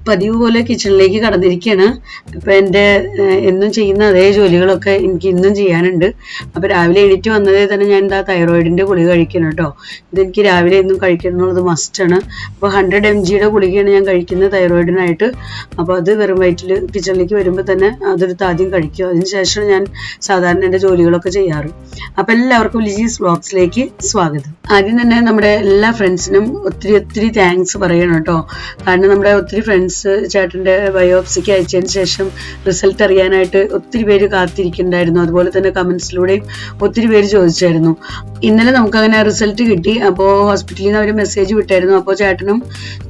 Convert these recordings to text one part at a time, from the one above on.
പതിവ് പോലെ കിച്ചണിലേക്ക് കടന്നിരിക്കുകയാണ്. ഇപ്പം എൻ്റെ എന്നും ചെയ്യുന്ന അതേ ജോലികളൊക്കെ എനിക്ക് ഇന്നും ചെയ്യാനുണ്ട്. അപ്പോൾ രാവിലെ എണീറ്റ് വന്നതേ തന്നെ ഞാൻ എന്താ തൈറോയിഡിൻ്റെ ഗുളിക കഴിക്കണം കേട്ടോ. ഇതെനിക്ക് രാവിലെ എന്നും കഴിക്കണം എന്നുള്ളത് മസ്റ്റാണ്. അപ്പോൾ 100 mg ഗുളികയാണ് ഞാൻ കഴിക്കുന്നത് തൈറോയിഡിനായിട്ട്. അപ്പോൾ അത് വെറും വയറ്റിൽ കിച്ചണിലേക്ക് വരുമ്പോൾ തന്നെ അതെടുത്ത് ആദ്യം കഴിക്കും. അതിനുശേഷം ഞാൻ സാധാരണ എൻ്റെ ജോലികളൊക്കെ ചെയ്യാറ്. അപ്പോൾ എല്ലാവർക്കും ലിജീസ് വ്ളോഗ്സിലേക്ക് സ്വാഗതം. ആദ്യം തന്നെ നമ്മുടെ എല്ലാ ഫ്രണ്ട്സിനും ഒത്തിരി താങ്ക്സ് പറയണം കേട്ടോ. കാരണം നമ്മുടെ ഒത്തിരി ഫ്രണ്ട്സ് ചേട്ടൻ്റെ ബയോപ്സിക്ക് അയച്ചതിന് ശേഷം റിസൾട്ട് അറിയാനായിട്ട് ഒത്തിരി പേര് കാത്തിരിക്കുന്നുണ്ടായിരുന്നു. അതുപോലെ തന്നെ കമൻസിലൂടെയും ഒത്തിരി പേര് ചോദിച്ചായിരുന്നു. ഇന്നലെ നമുക്കങ്ങനെ റിസൾട്ട് കിട്ടി. അപ്പോൾ ഹോസ്പിറ്റലിൽ നിന്ന് അവർ മെസ്സേജ് വിട്ടായിരുന്നു. അപ്പോൾ ചേട്ടനും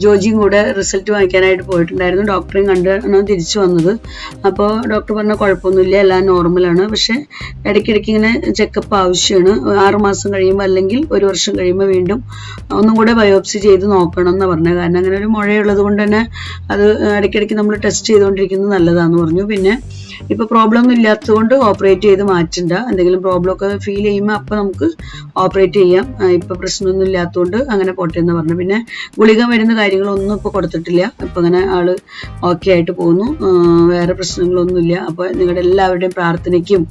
ജോജിയും കൂടെ റിസൾട്ട് വാങ്ങിക്കാനായിട്ട് പോയിട്ടുണ്ടായിരുന്നു. ഡോക്ടറെയും കണ്ടാണ് തിരിച്ചു വന്നത്. അപ്പോൾ ഡോക്ടർ പറഞ്ഞ കുഴപ്പമൊന്നുമില്ല, എല്ലാം നോർമലാണ്. പക്ഷെ ഇടയ്ക്കിടയ്ക്ക് ഇങ്ങനെ ചെക്കപ്പ് ആവശ്യമാണ്. 6 മാസം കഴിയുമ്പോൾ അല്ലെങ്കിൽ 1 വർഷം കഴിയുമ്പോൾ വീണ്ടും ഒന്നും കൂടെ ബയോപ്സി ചെയ്ത് നോക്കണം എന്ന് പറഞ്ഞു. കാരണം അങ്ങനെ ഒരു മുഴയുള്ളത് കൊണ്ട് തന്നെ അത് ഇടയ്ക്കിടയ്ക്ക് നമ്മൾ ടെസ്റ്റ് ചെയ്തുകൊണ്ടിരിക്കുന്നത് നല്ലതാണെന്ന് പറഞ്ഞു. പിന്നെ ഇപ്പോൾ പ്രോബ്ലം ഒന്നും ഇല്ലാത്തത് കൊണ്ട് ഓപ്പറേറ്റ് ചെയ്ത് മാറ്റണ്ട. എന്തെങ്കിലും പ്രോബ്ലം ഒക്കെ ഫീൽ ചെയ്യുമ്പോൾ അപ്പോൾ നമുക്ക് ഓപ്പറേറ്റ് ചെയ്യാം. ഇപ്പോൾ പ്രശ്നമൊന്നും ഇല്ലാത്തതുകൊണ്ട് അങ്ങനെ പോട്ടെ എന്ന് പറഞ്ഞു. പിന്നെ ഗുളിക മരുന്ന് കാര്യങ്ങളൊന്നും ഇപ്പോൾ കൊടുത്തിട്ടില്ല. ഇപ്പം അങ്ങനെ ആള് ഓക്കെ ആയിട്ട് പോകുന്നു. വേറെ പ്രശ്നങ്ങളൊന്നുമില്ല. അപ്പോൾ നിങ്ങളുടെ എല്ലാവരുടെയും പ്രാർത്ഥനയ്ക്കും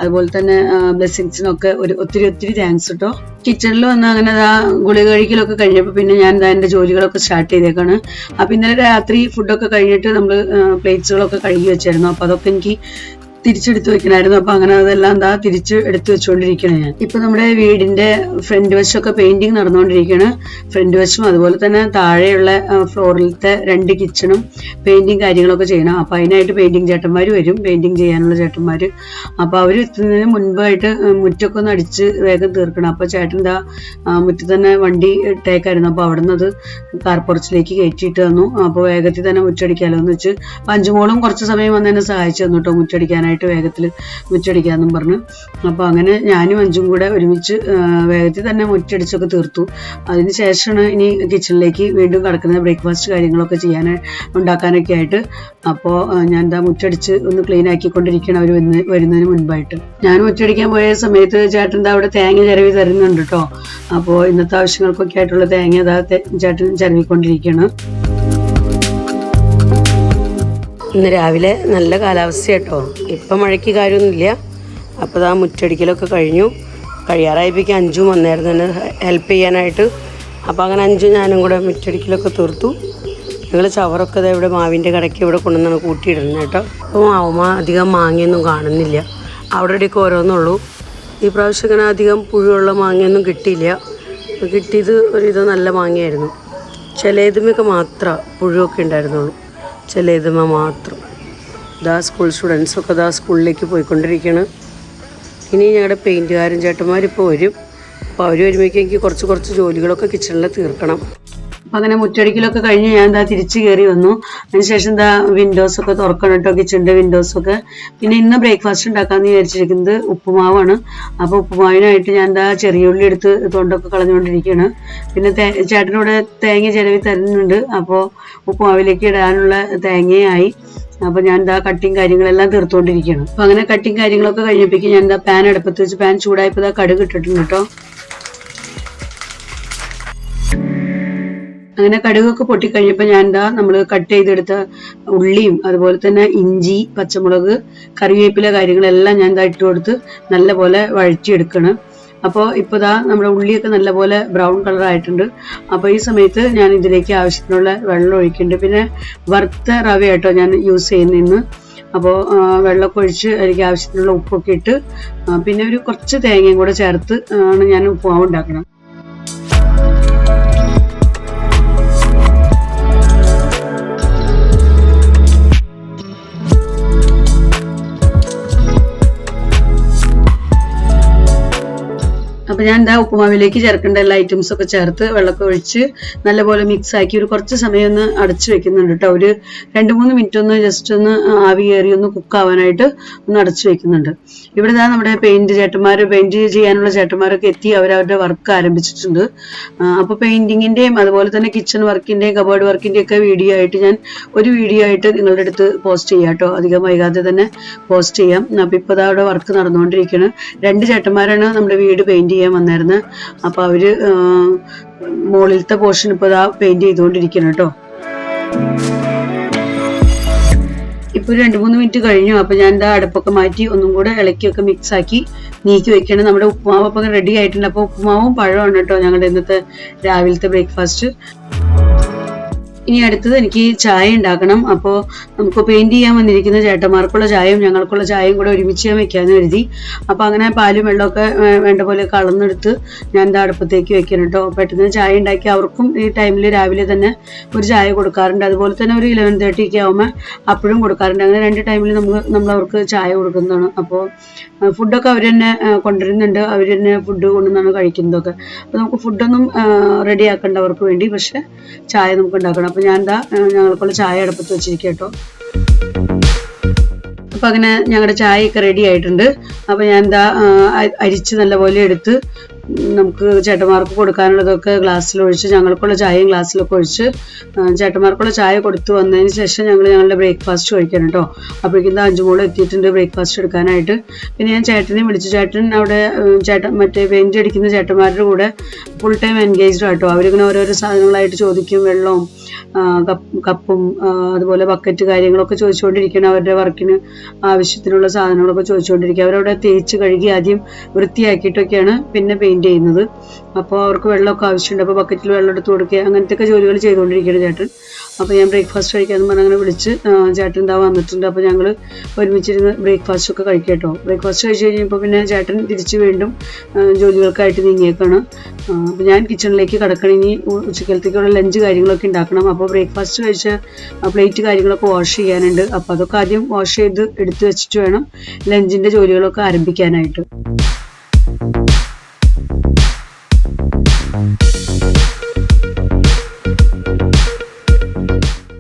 അതുപോലെ തന്നെ ബ്ലെസ്സിങ്സിനൊക്കെ ഒത്തിരി താങ്ക്സ് കേട്ടോ. കിച്ചണിൽ വന്ന് അങ്ങനെ ഗുളിക കഴിക്കലൊക്കെ കഴിഞ്ഞപ്പോൾ പിന്നെ ഞാൻ എൻ്റെ ജോലികളൊക്കെ സ്റ്റാർട്ട് ചെയ്തേക്കാണ്. അപ്പോൾ ഇന്നലെ രാത്രി ഫുഡൊക്കെ കഴിഞ്ഞിട്ട് നമ്മൾ പ്ലേറ്റ്സുകളൊക്കെ കഴുകി വെച്ചായിരുന്നു. അപ്പോൾ അതൊക്കെ എനിക്ക് തിരിച്ചെടുത്ത് വെക്കണമായിരുന്നു. അപ്പൊ അങ്ങനെ അതെല്ലാം തിരിച്ച് എടുത്തു വെച്ചുകൊണ്ടിരിക്കുകയാണ് ഞാൻ. ഇപ്പൊ നമ്മുടെ വീടിന്റെ ഫ്രണ്ട് വശമൊക്കെ പെയിന്റിങ് നടന്നുകൊണ്ടിരിക്കുകയാണ്. ഫ്രണ്ട് വശം അതുപോലെ തന്നെ താഴെയുള്ള ഫ്ലോറിലത്തെ 2 കിച്ചണും പെയിന്റിങ് കാര്യങ്ങളൊക്കെ ചെയ്യണം. അപ്പൊ അതിനായിട്ട് പെയിന്റിങ് ചേട്ടന്മാർ വരും, പെയിന്റിങ് ചെയ്യാനുള്ള ചേട്ടന്മാർ. അപ്പൊ അവർ എത്തുന്നതിന് മുൻപായിട്ട് മുറ്റൊക്കെ ഒന്ന് അടിച്ച് വേഗം തീർക്കണം. അപ്പൊ ചേട്ടൻ മുറ്റത്ത് തന്നെ വണ്ടി ഇട്ടേക്കായിരുന്നു. അപ്പൊ അവിടെ നിന്ന് അത് കാർപ്പുറച്ചിലേക്ക് കയറ്റിയിട്ട് തന്നു. അപ്പോൾ വേഗത്തിൽ തന്നെ മുറ്റടിക്കാലോ എന്ന് വെച്ച് പഞ്ചുമോളും കുറച്ച് സമയം വന്ന് എന്നെ സഹായിച്ചു തന്നു കേട്ടോ, മുറ്റടിക്കാനായിട്ട് വേഗത്തിൽ മുറ്റടിക്കാന്നും പറഞ്ഞു. അപ്പോൾ അങ്ങനെ ഞാനും അഞ്ചും കൂടെ ഒരുമിച്ച് വേഗത്തിൽ തന്നെ മുറ്റടിച്ചൊക്കെ തീർത്തു. അതിന് ശേഷമാണ് ഇനി കിച്ചണിലേക്ക് വീണ്ടും കിടക്കുന്ന ബ്രേക്ക്ഫാസ്റ്റ് കാര്യങ്ങളൊക്കെ ഉണ്ടാക്കാനൊക്കെ ആയിട്ട്. അപ്പോൾ ഞാൻ മുറ്റടിച്ച് ഒന്ന് ക്ലീൻ ആക്കിക്കൊണ്ടിരിക്കണം അവർ വരുന്നതിന് മുൻപായിട്ട്. ഞാൻ മുറ്റടിക്കാൻ പോയ സമയത്ത് ചേട്ടൻ അവിടെ തേങ്ങ ചിരവി തരുന്നുണ്ട് കേട്ടോ. അപ്പോൾ ഇന്നത്തെ ആവശ്യങ്ങൾക്കൊക്കെ ആയിട്ടുള്ള തേങ്ങ ചേട്ടൻ ചിരവിക്കൊണ്ടിരിക്കുകയാണ്. ഇന്ന് രാവിലെ നല്ല കാലാവസ്ഥ കേട്ടോ. ഇപ്പം മഴയ്ക്ക് കാര്യമൊന്നുമില്ല. അപ്പോൾ മുറ്റടിക്കലൊക്കെ കഴിഞ്ഞു. കഴിയാറായപ്പോഴേക്കും അഞ്ചും വന്നായിരുന്നു എന്നെ ഹെൽപ്പ് ചെയ്യാനായിട്ട്. അപ്പോൾ അങ്ങനെ അഞ്ചും ഞാനും കൂടെ മുറ്റടിക്കലൊക്കെ തീർത്തു. ഞങ്ങൾ ചവറൊക്കെ ഇവിടെ മാവിൻ്റെ കടയ്ക്ക് ഇവിടെ കൊണ്ടുവന്നാണ് കൂട്ടിയിടുന്നത് കേട്ടോ. അപ്പോൾ അധികം മാങ്ങയൊന്നും കാണുന്നില്ല. അവിടെ ഇവിടെയൊക്കെ ഓരോന്നുള്ളൂ. ഈ പ്രാവശ്യം ഇങ്ങനെ അധികം പുഴുള്ള മാങ്ങയൊന്നും കിട്ടിയില്ല. കിട്ടിയത് ഒരുവിധം നല്ല മാങ്ങയായിരുന്നു. ചിലതുമൊക്കെ മാത്രം പുഴുവൊക്കെ ഉണ്ടായിരുന്നുള്ളൂ. ചിലതുമ മാത്രം. സ്കൂൾ സ്റ്റുഡൻസൊക്കെ സ്കൂളിലേക്ക് പോയിക്കൊണ്ടിരിക്കുകയാണ്. ഇനി ഞങ്ങളുടെ പെയിൻറ്റുകാരും ചേട്ടന്മാരിപ്പോൾ വരും. അപ്പോൾ അവർ വരുമ്പോഴേക്കും എനിക്ക് കുറച്ച് ജോലികളൊക്കെ കിച്ചണിൽ തീർക്കണം. അപ്പം അങ്ങനെ മുറ്റടിക്കലൊക്കെ കഴിഞ്ഞ് ഞാൻ തിരിച്ച് കയറി വന്നു. അതിനുശേഷം വിൻഡോസൊക്കെ തുറക്കണം കേട്ടോ, കിച്ചണിൻ്റെ വിൻഡോസൊക്കെ. പിന്നെ ഇന്ന് ബ്രേക്ക്ഫാസ്റ്റ് ഉണ്ടാക്കാമെന്ന് വിചാരിച്ചിരിക്കുന്നത് ഉപ്പുമാവാണ്. അപ്പോൾ ഉപ്പുമാവിനായിട്ട് ഞാൻ ചെറിയ ഉള്ളി എടുത്ത് തൊണ്ടൊക്കെ കളഞ്ഞുകൊണ്ടിരിക്കുകയാണ്. പിന്നെ ചേട്ടനോട് തേങ്ങ ചിരവി തരുന്നുണ്ട്. അപ്പോൾ ഉപ്പുമാവിലേക്ക് ഇടാനുള്ള തേങ്ങയായി. അപ്പോൾ ഞാൻ കട്ടിങ് കാര്യങ്ങളെല്ലാം തീർത്തുകൊണ്ടിരിക്കുകയാണ്. അപ്പോൾ അങ്ങനെ കട്ടിങ് കാര്യങ്ങളൊക്കെ കഴിഞ്ഞപ്പോഴേക്കും ഞാൻ പാൻ അടുപ്പത്ത് വെച്ച് പാൻ ചൂടായപ്പോൾ കടുക് ഇട്ടിട്ടുണ്ട് കേട്ടോ. അങ്ങനെ കടുകൊക്കെ പൊട്ടിക്കഴിഞ്ഞപ്പോൾ ഞാൻ നമ്മൾ കട്ട് ചെയ്തെടുത്ത ഉള്ളിയും അതുപോലെ തന്നെ ഇഞ്ചി, പച്ചമുളക്, കറിവേപ്പില കാര്യങ്ങളെല്ലാം ഞാൻ ഇട്ട് കൊടുത്ത് നല്ലപോലെ വഴറ്റിയെടുക്കണം. അപ്പോൾ ഇപ്പോൾ നമ്മുടെ ഉള്ളിയൊക്കെ നല്ലപോലെ ബ്രൗൺ കളർ ആയിട്ടുണ്ട്. അപ്പോൾ ഈ സമയത്ത് ഞാൻ ഇതിലേക്ക് ആവശ്യത്തിനുള്ള വെള്ളം ഒഴിക്കുന്നുണ്ട്. പിന്നെ വറുത്ത റവ കേട്ടോ ഞാൻ യൂസ് ചെയ്യുന്നതിന്ന്. അപ്പോൾ വെള്ളമൊക്കെ ഒഴിച്ച് അതിലേക്ക് ആവശ്യത്തിനുള്ള ഉപ്പൊക്കെ ഇട്ട് പിന്നെ ഒരു കുറച്ച് തേങ്ങയും കൂടെ ചേർത്ത് ആണ് ഞാൻ ഉപ്പുമാവ് ഉണ്ടാക്കണം. അപ്പോൾ ഞാൻ ഉപ്പുമാവിലേക്ക് ചേർക്കേണ്ട എല്ലാ ഐറ്റംസൊക്കെ ചേർത്ത് വെള്ളമൊക്കെ ഒഴിച്ച് നല്ലപോലെ മിക്സ് ആക്കി ഒരു കുറച്ച് സമയം ഒന്ന് അടച്ചു വെക്കുന്നുണ്ട് കേട്ടോ. ഒരു 2-3 മിനിറ്റ് ഒന്ന് ജസ്റ്റ് ഒന്ന് ആവി കയറി ഒന്ന് കുക്കാവാനായിട്ട് ഒന്ന് അടച്ചു വെക്കുന്നുണ്ട്. ഇവിടെ നമ്മുടെ പെയിന്റ് ചെയ്യാനുള്ള ചേട്ടന്മാരൊക്കെ എത്തി അവരവരുടെ വർക്ക് ആരംഭിച്ചിട്ടുണ്ട്. അപ്പോൾ പെയിന്റിങ്ങിന്റെയും അതുപോലെ തന്നെ കിച്ചൺ വർക്കിന്റെയും കബോർഡ് വർക്കിന്റെയും ഒക്കെ വീഡിയോ ആയിട്ട് നിങ്ങളുടെ അടുത്ത് പോസ്റ്റ് ചെയ്യാം കേട്ടോ. അധികം വൈകാതെ തന്നെ പോസ്റ്റ് ചെയ്യാം. അപ്പോൾ ഇപ്പോൾ അവിടെ വർക്ക് നടന്നുകൊണ്ടിരിക്കുകയാണ്. 2 ചേട്ടന്മാരാണ് നമ്മുടെ വീട് പെയിന്റ് ചെയ്യാൻ വന്നായിരുന്നത്. അപ്പോൾ അവര് മുകളിലത്തെ പോർഷൻ ഇപ്പോൾ പെയിന്റ് ചെയ്തുകൊണ്ടിരിക്കുകയാണ് കേട്ടോ. ഇപ്പോൾ 2-3 മിനിറ്റ് കഴിഞ്ഞു. അപ്പോൾ ഞാൻ എന്താ അടുപ്പൊക്കെ മാറ്റി ഒന്നും കൂടെ ഇളക്കിയൊക്കെ മിക്സാക്കി നീക്കി വെക്കണം. നമ്മുടെ ഉപ്പുമാവ് അപ്പം റെഡി ആയിട്ടുണ്ട്. അപ്പോൾ ഉപ്പുമാവും പഴമാണ് കേട്ടോ ഞങ്ങളുടെ ഇന്നത്തെ രാവിലത്തെ ബ്രേക്ക്ഫാസ്റ്റ്. ഇനി അടുത്തത് എനിക്ക് ചായ ഉണ്ടാക്കണം. അപ്പോൾ നമുക്ക് പെയിൻറ് ചെയ്യാൻ വന്നിരിക്കുന്ന ചേട്ടന്മാർക്കുള്ള ചായയും ഞങ്ങൾക്കുള്ള ചായയും കൂടെ ഒരുമിച്ച് ഞാൻ വെക്കാമെന്ന് കരുതി. അപ്പോൾ അങ്ങനെ പാലും വെള്ളമൊക്കെ വേണ്ട പോലെ കളന്നെടുത്ത് ഞാൻ എന്താ അടുപ്പത്തേക്ക് വെക്കണം കേട്ടോ. പെട്ടെന്ന് ചായ ഉണ്ടാക്കി അവർക്കും ഈ ടൈമിൽ രാവിലെ തന്നെ ഒരു ചായ കൊടുക്കാറുണ്ട്. അതുപോലെ തന്നെ ഒരു 11:30 ഒക്കെ ആകുമ്പോൾ അപ്പോഴും കൊടുക്കാറുണ്ട്. അങ്ങനെ 2 ടൈമിൽ നമ്മൾ അവർക്ക് ചായ കൊടുക്കുന്നതാണ്. അപ്പോൾ ഫുഡൊക്കെ അവർ തന്നെ കൊണ്ടുവരുന്നുണ്ട്. അവർ തന്നെ ഫുഡ് കൊണ്ടുവന്നാണ് കഴിക്കുന്നതൊക്കെ. അപ്പോൾ നമുക്ക് ഫുഡൊന്നും റെഡി ആക്കേണ്ട അവർക്ക് വേണ്ടി, പക്ഷെ ചായ നമുക്ക് ഉണ്ടാക്കണം. അപ്പോൾ ഞാൻ എന്താ ഞങ്ങൾക്കുള്ള ചായ അടുപ്പത്ത് വെച്ചിരിക്കുക കേട്ടോ. അപ്പം അങ്ങനെ ഞങ്ങളുടെ ചായയൊക്കെ റെഡി ആയിട്ടുണ്ട്. അപ്പോൾ ഞാൻ എന്താ അരിച്ച് നല്ലപോലെ എടുത്ത് നമുക്ക് ചേട്ടന്മാർക്ക് കൊടുക്കാനുള്ളതൊക്കെ ഗ്ലാസ്സിലൊഴിച്ച് ഞങ്ങൾക്കുള്ള ചായയും ഗ്ലാസ്സിലൊക്കെ ഒഴിച്ച് ചേട്ടന്മാർക്കുള്ള ചായ കൊടുത്തു വന്നതിന് ശേഷം ഞങ്ങളുടെ ബ്രേക്ക്ഫാസ്റ്റ് കഴിക്കണം കേട്ടോ. അപ്പോഴേക്കും 5 മോള് എത്തിയിട്ടുണ്ട് ബ്രേക്ക്ഫാസ്റ്റ് എടുക്കാനായിട്ട്. പിന്നെ ഞാൻ ചേട്ടനെ വിളിച്ചു. ചേട്ടൻ അവിടെ മറ്റേ പെയിൻറ് അടിക്കുന്ന ചേട്ടന്മാരുടെ കൂടെ ഫുൾ ടൈം എൻഗേജ്ഡ് ആട്ടോ. അവരിങ്ങനെ ഓരോരോ സാധനങ്ങളായിട്ട് ചോദിക്കും. വെള്ളവും കപ്പും അതുപോലെ ബക്കറ്റ് കാര്യങ്ങളൊക്കെ ചോദിച്ചുകൊണ്ടിരിക്കണം. അവരുടെ വർക്കിന് ആവശ്യത്തിനുള്ള സാധനങ്ങളൊക്കെ ചോദിച്ചുകൊണ്ടിരിക്കുക. അവരവിടെ തേച്ച് കഴുകി ആദ്യം വൃത്തിയാക്കിയിട്ടൊക്കെയാണ് പിന്നെ പെയിൻറ് ചെയ്യുന്നത്. അപ്പോൾ അവർക്ക് വെള്ളമൊക്കെ ആവശ്യമുണ്ട്. അപ്പോൾ ബക്കറ്റിൽ വെള്ളം എടുത്ത് കൊടുക്കുക, അങ്ങനത്തെയൊക്കെ ജോലികൾ ചെയ്തുകൊണ്ടിരിക്കുകയാണ് ചേട്ടൻ. അപ്പോൾ ഞാൻ ബ്രേക്ക്ഫാസ്റ്റ് കഴിക്കാമെന്ന് പറഞ്ഞ് അങ്ങനെ വിളിച്ച് ചേട്ടൻ എന്താ വന്നിട്ടുണ്ട്. അപ്പോൾ ഞങ്ങൾ ഒരുമിച്ചിരുന്ന് ബ്രേക്ക്ഫാസ്റ്റ് ഒക്കെ കഴിക്കാം കേട്ടോ. ബ്രേക്ക്ഫാസ്റ്റ് കഴിച്ച് കഴിഞ്ഞപ്പോൾ പിന്നെ ചേട്ടൻ തിരിച്ച് വീണ്ടും ജോലികൾക്കായിട്ട് നീങ്ങിയേക്കാണ്. അപ്പോൾ ഞാൻ കിച്ചണിലേക്ക് കിടക്കണം. ഇനി ഉച്ചക്കലത്തേക്കുള്ള ലഞ്ച് കാര്യങ്ങളൊക്കെ ഉണ്ടാക്കണം. അപ്പോൾ ബ്രേക്ക്ഫാസ്റ്റ് കഴിച്ച പ്ലേറ്റ് കാര്യങ്ങളൊക്കെ വാഷ് ചെയ്യാനുണ്ട്. അപ്പോൾ അതൊക്കെ ആദ്യം വാഷ് ചെയ്ത് എടുത്ത് വെച്ചിട്ട് വേണം ലഞ്ചിൻ്റെ ജോലികളൊക്കെ ആരംഭിക്കാനായിട്ട്.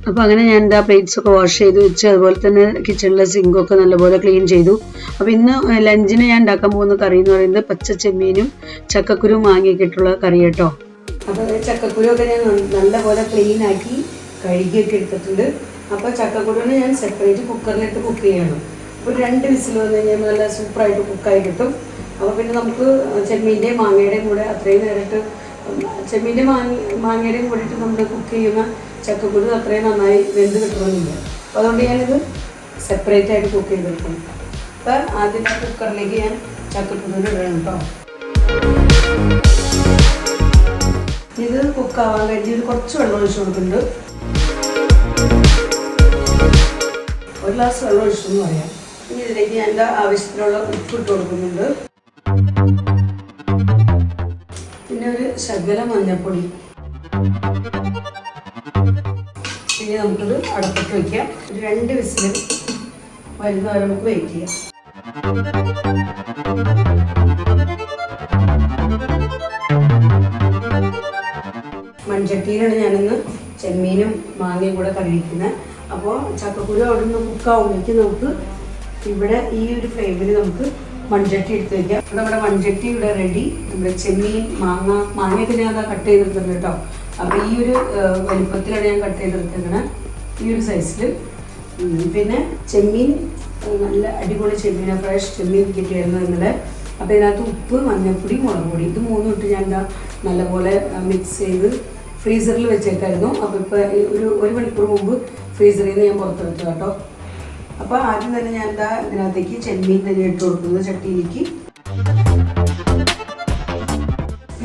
അപ്പോൾ അങ്ങനെ ഞാൻ എന്താ പ്ലേറ്റ്സ് ഒക്കെ വാഷ് ചെയ്ത് വെച്ച് അതുപോലെ തന്നെ കിച്ചണിലെ സിങ്കൊക്കെ നല്ലപോലെ ക്ലീൻ ചെയ്തു. അപ്പോൾ ഇന്ന് ലഞ്ചിന് ഞാൻ ഉണ്ടാക്കാൻ പോകുന്ന കറി എന്ന് പറയുന്നത് പച്ച ചെമ്മീനും ചക്കക്കുരുവും മാങ്ങയൊക്കെ ഇട്ടുള്ള കറി കേട്ടോ. അപ്പോൾ ചക്കക്കുരുവൊക്കെ ഞാൻ നല്ലപോലെ ക്ലീൻ ആക്കി കഴുകിയൊക്കെ എടുത്തിട്ടുണ്ട്. അപ്പോൾ ചക്കക്കുരുവിനെ ഞാൻ സെപ്പറേറ്റ് കുക്കറിലിട്ട് കുക്ക് ചെയ്യണം. അപ്പോൾ 2 വിസിൽ വന്നു കഴിഞ്ഞാൽ നല്ല സൂപ്പറായിട്ട് കുക്കായി കിട്ടും. അപ്പോൾ പിന്നെ നമുക്ക് ചെമ്മീൻ്റെയും മാങ്ങയുടെയും കൂടെ അത്രയും നേരിട്ട് ചെമ്മീൻ്റെ മാങ്ങയുടെയും കൂടിയിട്ട് നമ്മൾ കുക്ക് ചെയ്യുന്ന ചക്കക്കുരു അത്രയും നന്നായി വെന്ത് കിട്ടണമെന്നില്ല. അപ്പോൾ അതുകൊണ്ട് ഞാനിത് സെപ്പറേറ്റ് ആയിട്ട് കുക്ക് ചെയ്തെടുക്കണം. അപ്പോൾ ആദ്യം കുക്കറിലേക്ക് ഞാൻ ചക്കക്കുരു ഇടണം കേട്ടോ. ഇത് കുക്കാവാൻ കഴിഞ്ഞ് ഇത് കുറച്ച് വെള്ളം ഒഴിച്ചു കൊടുക്കുന്നുണ്ട്. 1 ഗ്ലാസ് വെള്ളം ഒഴിച്ചെന്ന് പറയാം. ഇനി ഇതിലേക്ക് ഞാൻ എൻ്റെ ആവശ്യത്തിനുള്ള ഉപ്പ് ഇട്ട് കൊടുക്കുന്നുണ്ട്. പിന്നെ ഒരു ശകലം മഞ്ഞൾപ്പൊടി. ഇനി നമുക്കിത് അടപ്പത്ത് വയ്ക്കാം. ഒരു 2 വിസിൽ വരുന്നവരെ നമുക്ക് വെയിറ്റ് ചെയ്യാം. മൺചട്ടിയിലാണ് ഞാനിന്ന് ചെമ്മീനും മാങ്ങയും കൂടെ കറിയിക്കുന്നത്. അപ്പോൾ ചക്കക്കുരു അവിടെ നിന്ന് കുക്കാവുമ്പോഴേക്ക് നമുക്ക് ഇവിടെ ഈ ഒരു ഫ്ലെയിമിൽ നമുക്ക് മൺചട്ടി എടുത്ത് വയ്ക്കാം. നമ്മുടെ മൺചട്ടി ഇവിടെ റെഡി. നമ്മുടെ ചെമ്മീൻ മാങ്ങയൊക്കെ ഞാൻ അതാ കട്ട് ചെയ്തെടുത്തിട്ടുണ്ട് കേട്ടോ. അപ്പോൾ ഈ ഒരു വലിപ്പത്തിലാണ് ഞാൻ കട്ട് ചെയ്തെടുത്തേക്കണേ, ഈ ഒരു സൈസിൽ. പിന്നെ ചെമ്മീൻ നല്ല അടിപൊളി ചെമ്മീൻ, ഫ്രഷ് ചെമ്മീൻ കിട്ടിയായിരുന്നു ഇന്നലെ. അപ്പോൾ ഇതിനകത്ത് ഉപ്പ്, മഞ്ഞൾപ്പൊടി, മുളക് പൊടി ഇത് 3 ഇട്ട് ഞാൻ എന്താ നല്ലപോലെ മിക്സ് ചെയ്ത് ഫ്രീസറിൽ വെച്ചേക്കായിരുന്നു. അപ്പോൾ ഇപ്പോൾ ഒരു മണിക്കൂർ മുമ്പ് ഫ്രീസറിൽ നിന്ന് ഞാൻ പുറത്തെടുത്തു കേട്ടോ. അപ്പോൾ ആദ്യം തന്നെ ഞാൻ എന്താ ഇതിനകത്തേക്ക് ചെമ്മീൻ തന്നെ ഇട്ട് കൊടുക്കുന്നത് ചട്ടിയിലേക്ക്.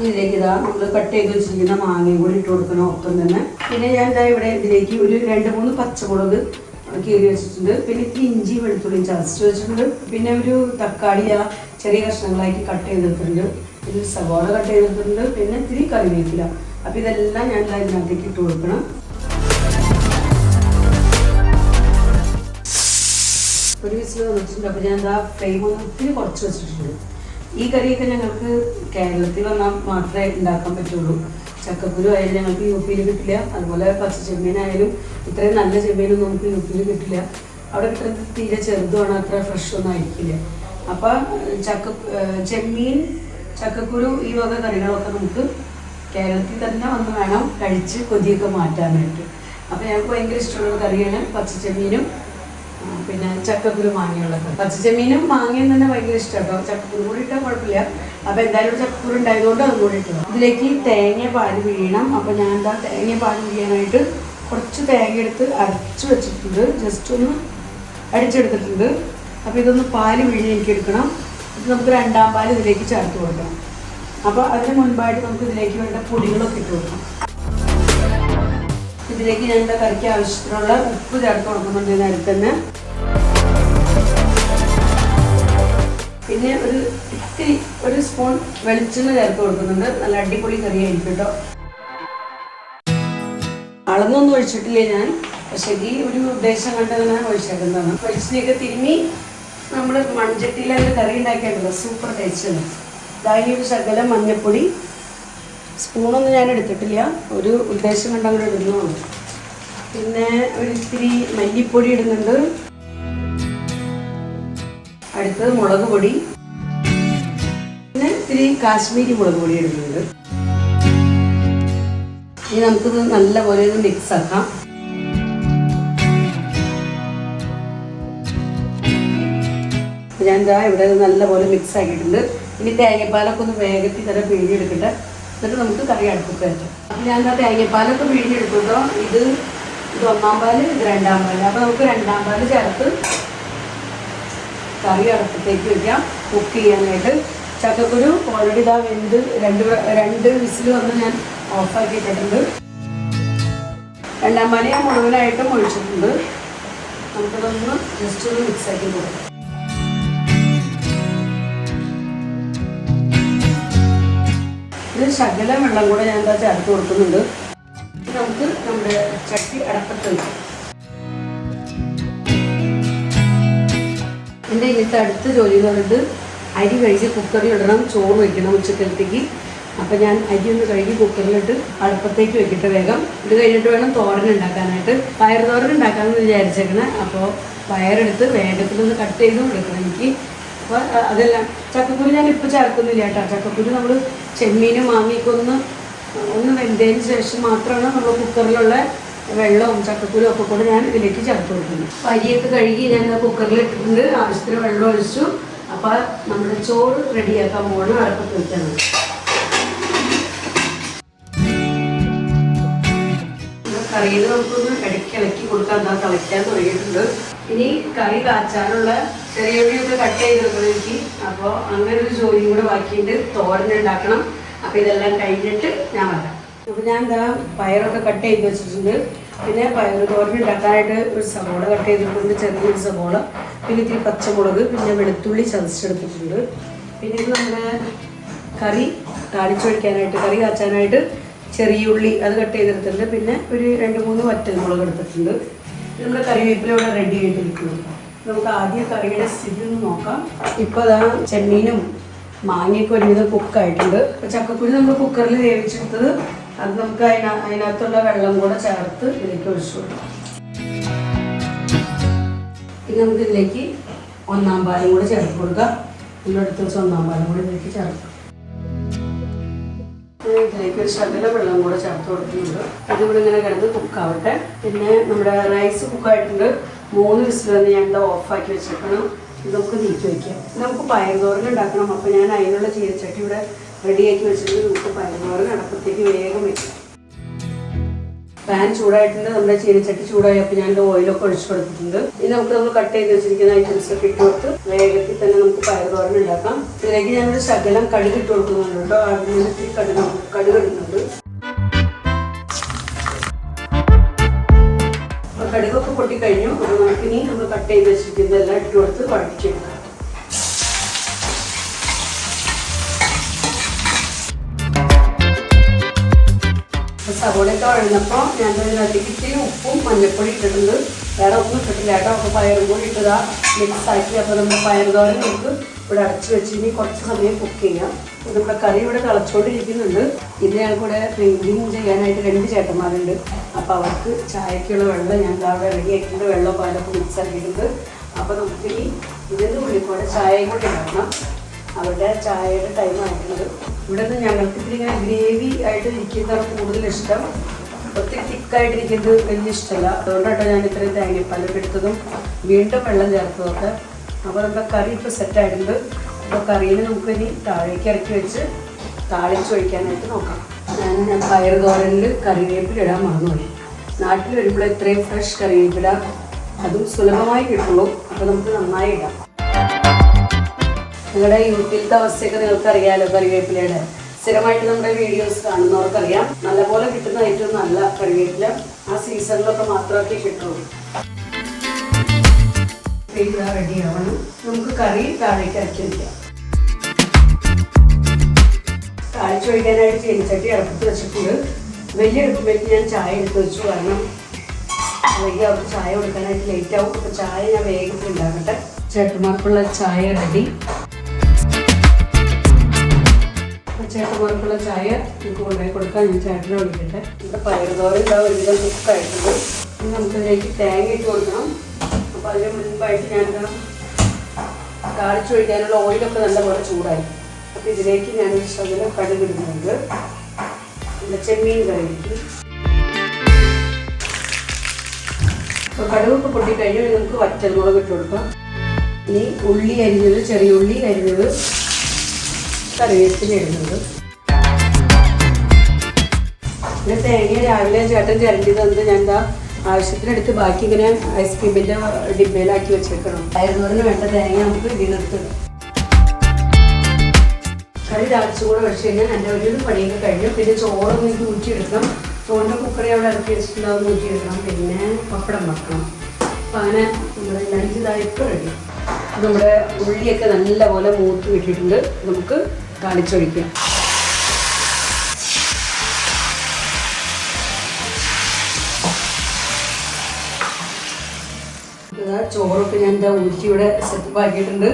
ഇതിലേക്ക് ഇതാ നമ്മൾ കട്ട് ചെയ്ത് വെച്ചിരിക്കുന്ന മാങ്ങയും കൂടി ഇട്ട് കൊടുക്കണം ഒപ്പം തന്നെ. പിന്നെ ഞാൻ എന്താ ഇവിടെ ഇതിലേക്ക് ഒരു 2-3 പച്ചമുളക് കീറി വെച്ചിട്ടുണ്ട്. പിന്നെ ഇഞ്ചി വെളുത്തുള്ളി ചതച്ച് വെച്ചിട്ടുണ്ട്. പിന്നെ ഒരു തക്കാളി ചെറിയ കഷ്ണങ്ങളാക്കി കട്ട് ചെയ്തെടുത്തിട്ടുണ്ട്. പിന്നെ സവാള കട്ട് ചെയ്തെടുത്തിട്ടുണ്ട്. പിന്നെ ഇത്തിരി കറിവേപ്പില. അപ്പോൾ ഇതെല്ലാം ഞാൻ ഇതിനകത്തേക്ക് ഇട്ട് കൊടുക്കണം. ഒരു വിസിൽ വന്നിട്ടുണ്ട്. അപ്പോൾ ഞാൻ എന്താ ഫ്ലെയിം ഒത്തിരി കുറച്ച് വെച്ചിട്ടുണ്ട്. ഈ കറിയൊക്കെ ഞങ്ങൾക്ക് കേരളത്തിൽ വന്നാൽ മാത്രമേ ഉണ്ടാക്കാൻ പറ്റുള്ളൂ. ചക്കക്കുരു ആയാലും ഞങ്ങൾക്ക് യു-പിയിൽ കിട്ടില്ല. അതുപോലെ പച്ച ചെമ്മീനായാലും ഇത്രയും നല്ല ചെമ്മീനൊന്നും നമുക്ക് യു-പിയിൽ കിട്ടില്ല. അവിടെ കിട്ടുന്നത് തീരെ ചെറുതുമാണ്, അത്ര ഫ്രഷ് ഒന്നും ആയിരിക്കില്ല. അപ്പം ചെമ്മീൻ, ചക്കക്കുരു ഈ വക കറികളൊക്കെ നമുക്ക് കേരളത്തിൽ തന്നെ വന്ന് വേണം കഴിച്ച് കൊതിയൊക്കെ മാറ്റാനായിട്ട്. അപ്പോൾ ഞങ്ങൾക്ക് ഭയങ്കര ഇഷ്ടമുള്ള കറിയാണ് പച്ചച്ചെമ്മീനും പിന്നെ ചക്കക്കുരു മാങ്ങയുള്ളത്. പച്ചച്ചെമ്മീനും മാങ്ങയും തന്നെ ഭയങ്കര ഇഷ്ടം കേട്ടോ. ചക്കക്കുരു കൂടി ഇട്ടാൽ കുഴപ്പമില്ല. അപ്പോൾ എന്തായാലും ചക്കക്കുരു ഉണ്ടായതുകൊണ്ട് അതും കൂടി ഇട്ടു. ഇതിലേക്ക് തേങ്ങ പാല് പിഴിയണം. അപ്പോൾ ഞാൻ എന്താ തേങ്ങ പാല് പിഴിയാനായിട്ട് കുറച്ച് തേങ്ങ എടുത്ത് അരച്ച് വെച്ചിട്ടുണ്ട്. ജസ്റ്റ് ഒന്ന് അടിച്ചെടുത്തിട്ടുണ്ട്. അപ്പോൾ ഇതൊന്ന് പാല് പിഴിഞ്ഞ് എനിക്ക് എടുക്കണം. ഇത് നമുക്ക് രണ്ടാം പാൽ ഇതിലേക്ക് ചേർത്ത് കൊടുക്കണം. അപ്പോൾ അതിന് മുൻപായിട്ട് നമുക്ക് ഇതിലേക്ക് വേണ്ട പൊടികളൊക്കെ ഇട്ട് കൊടുക്കണം. ഇതിലേക്ക് ഞാൻ എൻ്റെ കറിക്ക് ആവശ്യത്തിനുള്ള ഉപ്പ് ചേർത്ത് കൊടുക്കുന്നുണ്ട് ഇതിനടുത്ത് തന്നെ. പിന്നെ ഒരു സ്പൂൺ വെളിച്ചെണ്ണ ചേർത്ത് കൊടുക്കുന്നുണ്ട്. നല്ല അടിപൊളി കറിയായിരിക്കും കേട്ടോ. അളന്നൊന്നും ഒഴിച്ചിട്ടില്ല ഞാൻ, പക്ഷേ ഈ ഒരു ഉദ്ദേശം കണ്ടതിനാണ് ഒഴിച്ചേക്കുന്നതാണ്. വെളിച്ചെണ്ണയൊക്കെ തിരുമ്മി നമ്മൾ മൺചട്ടിയിലൊക്കെ കറി ഉണ്ടാക്കിയിട്ടുണ്ടല്ലോ, സൂപ്പർ ടേസ്റ്റാണ്. ഇതായി ഒരു ശകലം മഞ്ഞൾപ്പൊടി, സ്പൂണൊന്നും ഞാൻ എടുത്തിട്ടില്ല, ഒരു ഉദ്ദേശം കണ്ട് അങ്ങോട്ട് ഇടുന്നതാണ്. പിന്നെ ഒരു ഇത്തിരി മല്ലിപ്പൊടി ഇടുന്നുണ്ട്. അടുത്തത് മുളക് പൊടി, പിന്നെ ഇത്തിരി കാശ്മീരി മുളക് പൊടി ഇടുന്നുണ്ട്. ഇനി നമുക്കിത് നല്ലപോലെ ഒന്ന് മിക്സ് ആക്കാം. ഞാൻ ഇതാ ഇവിടെ നല്ലപോലെ മിക്സ് ആക്കിയിട്ടുണ്ട്. ഇനി തേങ്ങാപ്പാലൊക്കെ ഒന്ന് വേഗത്തിൽ തന്നെ പിഴിഞ്ഞെടുക്കട്ടെ, എന്നിട്ട് നമുക്ക് കറി അടുപ്പൊക്കെ വെക്കാം. അപ്പം ഞാൻ എന്താ തേങ്ങാപ്പാലൊക്കെ പിഴിഞ്ഞെടുക്കുമ്പോൾ ഇത് ഒന്നാം പാല്, ഇത് രണ്ടാം പാല്. അപ്പോൾ നമുക്ക് രണ്ടാം പാല് ചേർത്ത് കറി അടുപ്പത്തേക്ക് വയ്ക്കാം കുക്ക് ചെയ്യാനായിട്ട്. ചക്കക്കുരു ഓൾറെഡി ഇതാ വെന്ത് രണ്ട് വിസിൽ വന്ന് ഞാൻ ഓഫാക്കിയിട്ടുണ്ട്. രണ്ടാം പാല് ഞാൻ മുഴുവനായിട്ടും ഒഴിച്ചിട്ടുണ്ട്. നമുക്കിതൊന്ന് ജസ്റ്റ് ഒന്ന് മിക്സ് ആക്കി കൊടുക്കാം. ഇത് ശകലം വെള്ളം കൂടെ ഞാൻ എന്താ ചേർത്ത് കൊടുക്കുന്നുണ്ട്. നമുക്ക് നമ്മുടെ ചട്ടി അടപ്പത്ത് വയ്ക്കാം. എൻ്റെ ഇന്നത്തെ അടുത്ത ജോലി എന്ന് പറഞ്ഞിട്ട് അരി കഴുകി കുക്കറിൽ ഇടണം, ചോറ് വയ്ക്കണം ഉച്ചക്കലത്തേക്ക്. അപ്പം ഞാൻ അരി ഒന്ന് കഴുകി കുക്കറിലിട്ട് അടുപ്പത്തേക്ക് വെക്കിട്ട് വേഗം. ഇത് കഴിഞ്ഞിട്ട് വേണം തോരൻ ഉണ്ടാക്കാനായിട്ട്. പയർ തോരൻ ഉണ്ടാക്കാമെന്ന് വിചാരിച്ചേക്കണേ. അപ്പോൾ പയറെടുത്ത് വേഗത്തിലൊന്ന് കട്ട് ചെയ്ത് കൊടുക്കണം എനിക്ക്. അപ്പോൾ അതെല്ലാം ചക്കക്കുരു ഞാൻ ഇപ്പോൾ ചേർക്കുന്നില്ല കേട്ടോ. ചക്കക്കുരു നമ്മൾ ചെമ്മീനും മാങ്ങയൊക്കെ ഒന്ന് വെന്തതിന് ശേഷം മാത്രമാണ് നമ്മൾ കുക്കറിലുള്ള വെള്ളവും ചക്കക്കുരും ഒക്കെ കൂടെ ഞാൻ ഇതിലേക്ക് ചേർത്ത് കൊടുക്കുന്നത്. അരിയൊക്കെ കഴുകി ഞാൻ കുക്കറിൽ ഇട്ടിട്ടുണ്ട്. ആവശ്യത്തിന് വെള്ളം ഒഴിച്ചു. അപ്പോൾ നമ്മുടെ ചോറ് റെഡിയാക്കാൻ പോകണം, അടുപ്പത്ത് വെക്കണം. കറിയിൽ നമുക്കൊന്ന് ഇടയ്ക്ക് കൊടുക്കാൻ തിളയ്ക്കാൻ തുടങ്ങിയിട്ടുണ്ട്. ഇനി കറി കാച്ചാനുള്ള ചെറിയ ഉള്ളിയൊക്കെ കട്ട് ചെയ്തെടുക്കണം എനിക്ക്. അപ്പോൾ അങ്ങനെ ഒരു ജോലിയും കൂടെ ബാക്കിയുണ്ട്. തോരൻ ഉണ്ടാക്കണം. അപ്പോൾ ഇതെല്ലാം കഴിഞ്ഞിട്ട് ഞാൻ വരാം. അപ്പോൾ ഞാൻ എന്താ പയറൊക്കെ കട്ട് ചെയ്ത് വെച്ചിട്ടുണ്ട്. പിന്നെ പയർ തോരൻ ഉണ്ടാക്കാനായിട്ട് ഒരു സവോള കട്ട് ചെയ്തിട്ടുണ്ട്, ചെറിയൊരു സവോള. പിന്നെ ഇത്തിരി പച്ചമുളക്, പിന്നെ വെളുത്തുള്ളി ചതച്ചെടുത്തിട്ടുണ്ട്. പിന്നെ ഇത് നമ്മുടെ കറി താളിച്ചൊഴിക്കാനായിട്ട്, കറി കാച്ചാനായിട്ട് ചെറിയ ഉള്ളി അത് കട്ട് ചെയ്തെടുത്തിട്ടുണ്ട്. പിന്നെ ഒരു 2-3 വറ്റൽമുളക് എടുത്തിട്ടുണ്ട്. നമ്മുടെ കറിവേപ്പില ഇവിടെ റെഡി ആയിട്ടിരിക്കുന്നു. നമുക്ക് ആദ്യം കറിയുടെ സ്ഥിതി ഒന്ന് നോക്കാം. ഇപ്പോൾ അതാ ചെമ്മീനും മാങ്ങയൊക്കെ ഒരുവിധം കുക്കായിട്ടുണ്ട്. അപ്പോൾ ചക്കക്കുരു നമ്മൾ കുക്കറിൽ വേവിച്ചെടുത്തത് അത് നമുക്ക് അതിനകത്തുള്ള വെള്ളം കൂടെ ചേർത്ത് ഇതിലേക്ക് ഒഴിച്ചു കൊടുക്കാം. പിന്നെ നമുക്ക് ഇതിലേക്ക് ഒന്നാം പാലും കൂടെ ചേർത്ത് കൊടുക്കാം. ഇതിലെടുത്ത് വെച്ച് ഒന്നാം പാലും കൂടെ ഇതിലേക്ക് ചേർക്കാം. ഇതിലേക്ക് ഒരു ശകലം വെള്ളം കൂടെ ചേർത്ത് കൊടുക്കുന്നുണ്ട്. ഇതിവിടെ ഇങ്ങനെ കിടന്ന് കുക്കാവട്ടെ. പിന്നെ നമ്മുടെ റൈസ് കുക്കായിട്ടുണ്ട്. 3 വിസിൽ വന്ന് ഞാൻ ഓഫാക്കി വെച്ചേക്കണം. ഇത് നമുക്ക് നീക്കി വയ്ക്കാം. നമുക്ക് പയർ തോരൻ ഉണ്ടാക്കണം. അപ്പോൾ ഞാൻ അതിനുള്ള ചീരച്ചട്ടി ഇവിടെ റെഡിയാക്കി വെച്ചിട്ട് നമുക്ക് പയർ തോരൻ അടുപ്പത്തേക്ക് വേഗം വയ്ക്കാം. പാൻ ചൂടായിട്ടുണ്ട്. നമ്മുടെ ചീരച്ചട്ടി ചൂടായി. അപ്പോൾ ഞാൻ ഓയിലൊക്കെ ഒഴിച്ചു കൊടുത്തിട്ടുണ്ട്. ഇനി നമ്മൾ കട്ട് ചെയ്ത് വെച്ചിരിക്കുന്ന ഐറ്റംസ് ഒക്കെ ഇട്ട് കൊടുത്ത് വേഗത്തിൽ തന്നെ നമുക്ക് പയർ തോരൻ ഉണ്ടാക്കാം. ഇതിലേക്ക് ഞാനൊരു ശകലം കടുക് ഇട്ട് കൊടുക്കുന്നുണ്ട് കേട്ടോ. അതിന് ഇത്തിരി കടുക് ഇടുന്നുണ്ട്. അപ്പോൾ കടുകൊക്കെ പൊട്ടിക്കഴിഞ്ഞു. അപ്പോൾ നമുക്കിനി നമ്മൾ കട്ട് ചെയ്ത് വെച്ചിരിക്കുന്നതെല്ലാം ഇട്ട് കൊടുത്ത് വഴറ്റിയെടുക്കാം. സവോളയൊക്കെ വഴന്നപ്പോൾ ഞാൻ അതിലേക്ക് ഇത്തിരി ഉപ്പും മഞ്ഞൾപ്പൊടി ഇട്ടിട്ടുണ്ട്. വേറെ ഒന്നും ഇട്ടിട്ടില്ല കേട്ടോ. അപ്പോൾ പയറും കൂടി ഇട്ടതാ മിക്സ് ആക്കി. അപ്പോൾ നമ്മുടെ പയർ തോരൻ നമുക്ക് ഇവിടെ അടച്ച് വെച്ച് ഇനി കുറച്ച് സമയം കുക്ക് ചെയ്യാം. നമ്മുടെ കറി ഇവിടെ തിളച്ചുകൊണ്ടിരിക്കുന്നുണ്ട്. ഇത് ഞങ്ങൾക്കിവിടെ ക്ലീനിങ് ചെയ്യാനായിട്ട് 2 ചേട്ടന്മാരുണ്ട്. അപ്പോൾ അവർക്ക് ചായക്കുള്ള വെള്ളം ഞാൻ അവിടെ റെഡിയാക്കിയിട്ട് വെള്ളവും പാലൊക്കെ മിക്സ് ആക്കിയിട്ടുണ്ട്. അപ്പോൾ നമുക്കിനി ഇതിൻ്റെ ഉള്ളിൽ കൂടെ ചായയും കൂടി ഉണ്ടാക്കണം. അവരുടെ ചായയുടെ ടൈം ആയിട്ടുണ്ട്. ഇവിടെ നിന്ന് ഞങ്ങൾക്ക് ഇത്തിരി ഇങ്ങനെ ഗ്രേവി ആയിട്ട് ഇരിക്കുന്നതാണ് കൂടുതൽ ഇഷ്ടം. ഒത്തിരി തിക്കായിട്ടിരിക്കുന്നത് വലിയ ഇഷ്ടമല്ല. അതുകൊണ്ടാട്ടോ ഞാൻ ഇത്രയും തേങ്ങാപ്പാലൊക്കെ എടുത്തതും വീണ്ടും വെള്ളം ചേർത്തതൊക്കെ. അപ്പോൾ നമ്മുടെ കറി ഇപ്പോൾ സെറ്റായിട്ടുണ്ട്. അപ്പോൾ കറിയിൽ നമുക്ക് ഇനി താഴേക്ക് ഇറക്കി വെച്ച് താളിച്ചൊഴിക്കാനായിട്ട് നോക്കാം. ഞാൻ പയർ തോരനിൽ കറിവേപ്പില ഇടാൻ മറന്നുപോയി. നാട്ടിൽ വരുമ്പോൾ ഇത്രയും ഫ്രഷ് കറിവേപ്പില അതും സുലഭമായി കിട്ടുള്ളൂ. അപ്പോൾ നമുക്ക് നന്നായി ഇടാം. നിങ്ങളുടെ യൂട്യൂബിലത്തെ അവസ്ഥയൊക്കെ നിങ്ങൾക്ക് അറിയാമല്ലോ. കറിവേപ്പിലയുടെ സ്ഥിരമായിട്ട് നമ്മുടെ വീഡിയോസ് കാണുന്നവർക്കറിയാം, നല്ലപോലെ കിട്ടുന്ന ഏറ്റവും നല്ല കറിവേപ്പില ആ സീസണിലൊക്കെ മാത്രമേ കിട്ടുള്ളൂ. റെഡിയാവണം. നമുക്ക് കറി താഴേക്ക് ഇറക്കി വയ്ക്കാം. താഴ്ച വയ്ക്കാനായിട്ട് ചീനിച്ചട്ടി അടുപ്പത്ത് വെച്ചിട്ടുണ്ട്. വലിയ അടുപ്പിലേക്ക് ഞാൻ ചായ എടുത്ത് വെച്ചു. കാരണം അല്ലെങ്കിൽ അവർക്ക് ചായ കൊടുക്കാനായിട്ട് ലേറ്റ് ആവും. അപ്പോൾ ചായ ഞാൻ വേഗത്തിൽ ഉണ്ടാക്കട്ടെ. ചേട്ടന്മാർക്കുള്ള ചായ റെഡി. ചേട്ടന്മാർക്കുള്ള ചായ നമുക്ക് കൊണ്ടുപോയി കൊടുക്കാം. ഞാൻ ചേട്ടനെ വിളിക്കട്ടെ. ഇവിടെ പയറുതോരൻ ഒരുവിധം കുക്കായിട്ടുണ്ട്. ഇനി നമുക്കിതിലേക്ക് തേങ്ങ ഇട്ട് കൊടുക്കണം. അപ്പോൾ അതിന് മുൻപായിട്ട് ഞാൻ താളിച്ച് ഒഴിക്കാനുള്ള ഓയിലൊക്കെ നല്ലപോലെ ചൂടായി. അപ്പോൾ ഇതിലേക്ക് ഞാനൊരു ശകലം കടുക് ഇടുന്നുണ്ട്. നമ്മുടെ ചെമ്മീൻ കറിയിലേക്ക് അപ്പോൾ കടുകൊക്കെ പൊട്ടിക്കഴിഞ്ഞാൽ നമുക്ക് വറ്റൽമുളക് ഇട്ട് കൊടുക്കാം. ഇനി ഉള്ളി അരിഞ്ഞത്, ചെറിയ ഉള്ളി അരിഞ്ഞത്, കറിവേപ്പില ഇടുന്നത്. പിന്നെ തേങ്ങ രാവിലെ ചേട്ടൻ ചിരണ്ടി തന്നത് ഞാൻ എന്താ ആവശ്യത്തിനെടുത്ത് ബാക്കി ഇങ്ങനെ ഐസ്ക്രീമിൻ്റെ ഡിബയിലാക്കി വെച്ചേക്കണം. പയറുതോരന് വേണ്ട തേങ്ങ നമുക്ക് ഇതിനടുത്ത് കറി താഴ്ചകൂടെ വെച്ച് കഴിഞ്ഞാൽ എൻ്റെ ഒരു പണിയൊക്കെ കഴിഞ്ഞു. പിന്നെ ചോറൊന്ന് എനിക്ക് ഊറ്റിയെടുക്കണം. ചോറിൻ്റെ കുക്കറി അവിടെ ഇറക്കി വെച്ചിട്ടുണ്ടാവും, ഊറ്റിയെടുക്കണം. പിന്നെ പപ്പടം വെക്കണം. അപ്പോൾ അങ്ങനെ നമ്മുടെ ലഞ്ച് ഇതായിട്ട് റെഡി. നമ്മുടെ ഉള്ളിയൊക്കെ നല്ലപോലെ മൂത്ത് വിട്ടിട്ടുണ്ട്. നമുക്ക് താളിച്ചൊഴിക്കാം. ചോറൊക്കെ ഞാൻ എന്താ ഊറ്റി ഇവിടെ സെറ്റപ്പ് ആക്കിയിട്ടുണ്ട്.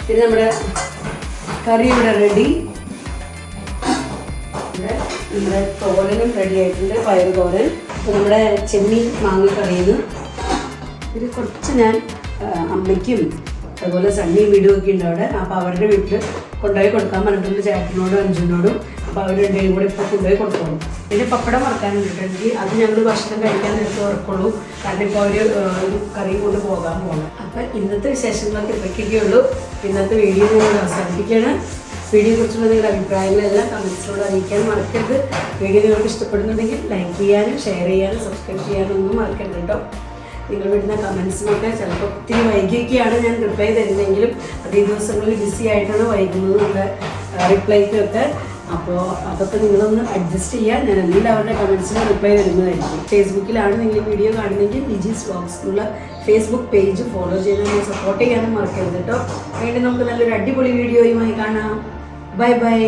പിന്നെ നമ്മുടെ കറി ഇവിടെ റെഡി. നമ്മുടെ തോരനും റെഡി ആയിട്ടുണ്ട്, പയറ് തോരൻ. നമ്മുടെ ചെമ്മീൻ മാങ്ങ കറിയുന്നു. ഇത് കുറച്ച് ഞാൻ അമ്മയ്ക്കും അതുപോലെ സണ്ണിയും വീടുമൊക്കെ ഉണ്ട് അവിടെ. അപ്പോൾ അവരുടെ വീട്ടിൽ കൊണ്ടുപോയി കൊടുക്കാൻ പറഞ്ഞിട്ടുണ്ട്, ചേട്ടനോടും അഞ്ജുനോടും. അപ്പോൾ അവർ രണ്ടുപേരും കൂടെ ഇപ്പോൾ കൊണ്ടുപോയി കൊടുത്തോളും. പിന്നെ പപ്പടം വറക്കാനുണ്ടെങ്കിൽ അത് ഞങ്ങൾ ഭക്ഷണം കഴിക്കാൻ എടുത്ത് ഉറക്കുള്ളൂ. കാരണം ഇപ്പോൾ അവർ ഒരു കറി കൊണ്ട് പോകാൻ പോകണം. അപ്പോൾ ഇന്നത്തെ വിശേഷങ്ങളൊക്കെ ഇതൊക്കെയൊക്കെ ഉള്ളൂ. ഇന്നത്തെ വീഡിയോ നിങ്ങൾ അവസാനിപ്പിക്കുകയാണ്. വീഡിയോയെക്കുറിച്ചുള്ള നിങ്ങളുടെ അഭിപ്രായങ്ങളെല്ലാം കമൻസിലൂടെ അറിയിക്കാൻ മറക്കരുത്. വീഡിയോ നിങ്ങൾക്ക് ഇഷ്ടപ്പെടുന്നുണ്ടെങ്കിൽ ലൈക്ക് ചെയ്യാനും ഷെയർ ചെയ്യാനും സബ്സ്ക്രൈബ് ചെയ്യാനും ഒന്നും മറക്കരുത് കേട്ടോ. നിങ്ങൾ വിടുന്ന കമൻസിനൊക്കെ ചിലപ്പോൾ ഒത്തിരി വൈകിയൊക്കെയാണ് ഞാൻ റിപ്ലൈ തരുന്നതെങ്കിലും അതേ ദിവസങ്ങളിൽ ബിസി ആയിട്ടാണ് വൈകുന്നത് നമ്മുടെ റിപ്ലൈക്കൊക്കെ. അപ്പോൾ അതൊക്കെ നിങ്ങളൊന്ന് അഡ്ജസ്റ്റ് ചെയ്യാൻ ഞാൻ എല്ലാവരുടെ കമൻസിന് റിപ്ലൈ തരുന്നതായിരിക്കും. ഫേസ്ബുക്കിലാണ് നിങ്ങൾ ഈ വീഡിയോ കാണുന്നതെങ്കിൽ ലിജീസ് വ്ലോഗ്സ് എന്നുള്ള ഫേസ്ബുക്ക് പേജ് ഫോളോ ചെയ്ത് നമ്മൾ സപ്പോർട്ട് ചെയ്യാനും മറക്കരുത് കേട്ടോ. വീണ്ടും നമുക്ക് നല്ലൊരു അടിപൊളി വീഡിയോയുമായി കാണാം. Bye bye.